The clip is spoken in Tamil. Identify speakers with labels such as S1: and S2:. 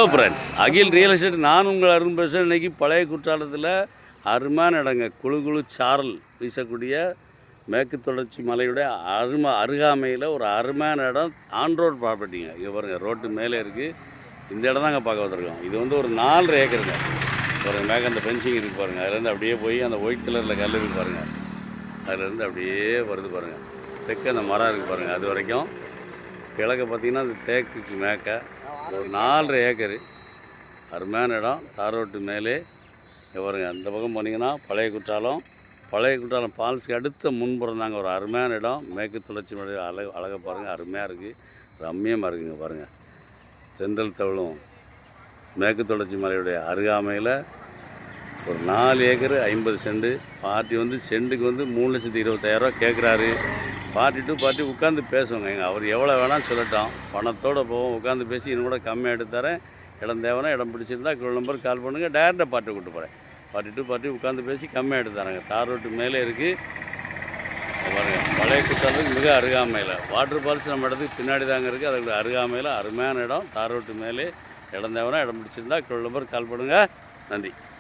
S1: ஃப்ரெண்ட்ஸ், அகில் ரியல் எஸ்டேட் நான் உங்கள் அருண் பேசுகிறேன். இன்றைக்கி பழைய குற்றாலத்தில் அருமையான இடங்க. குழு குழு சாரல் வீசக்கூடிய மேற்கு தொடர்ச்சி மலையுடைய அருகாமையில் ஒரு அருமையான இடம். ஆன்ரோட் ப்ராப்பர்ட்டிங்க. இங்கே பாருங்கள், ரோட்டு மேலே இருக்குது. இந்த இடம் தாங்க பார்க்க வந்திருக்கோம். இது வந்து ஒரு 4 ஏக்கருங்க. பாருங்கள், மேலே அந்த பென்சிங் இருக்குது பாருங்கள். அதுலேருந்து அப்படியே போய் அந்த ஒயிட் கலரில் கல் இருக்குது பாருங்கள். அதுலேருந்து அப்படியே வருது பாருங்கள். தெற்கு அந்த மரம் இருக்குது பாருங்கள். அது வரைக்கும் கிழக்க பார்த்திங்கன்னா அந்த தேக்குக்கு மேற்க ஒரு 4 ஏக்கரு அருமையான இடம். தாரோட்டு மேலே பாருங்க. அந்த பக்கம் போனீங்கன்னா பழைய குற்றாலம் ஃபால்ஸுக்கு அடுத்த முன்புறம் தாங்க ஒரு அருமையான இடம். மேற்கு தொடர்ச்சி மலை அழகை பாருங்கள், அருமையாக இருக்குது, ரம்மியமாக இருக்குங்க பாருங்கள். தென்றல் தவழும் மேற்கு தொடர்ச்சி மலையுடைய அருகாமையில் ஒரு 4 ஏக்கரு 50 சென்ட். பார்ட்டி வந்து சென்ட்டுக்கு வந்து 3,20,000 கேட்குறாரு. பார்ட்டி டு பார்ட்டி உட்காந்து பேசுவோங்க. அவர் எவ்வளோ வேணாலும் சொல்லட்டோம், பணத்தோடு போவோம், உட்காந்து பேசி இன்னும் கூட கம்மியாக எடுத்துறேன். இடம் தேவைன்னா, இடம் பிடிச்சிருந்தா நம்பருக்கு கால் பண்ணுங்கள், டேரெக்டாக பார்ட்டி கூப்பிட்டு போகிறேன். பார்ட்டி டு பார்ட்டி உட்காந்து பேசி கம்மியாக எடுத்துறாங்க. தார் ரோட்டு மேலே இருக்குது பாருங்கள். பழைய குற்றாலத்துக்கு மிக அருகாமையில் வாட்டர் ஃபால்ஸ் நம்ம இடத்துக்கு பின்னாடி தாங்க இருக்குது. அதுக்கு அருகாமையில் அருமையான இடம். தார் ரோட்டு மேலே இடம் தேவைன்னா, இடம் பிடிச்சிருந்தா நம்பருக்கு கால் பண்ணுங்கள். நன்றி.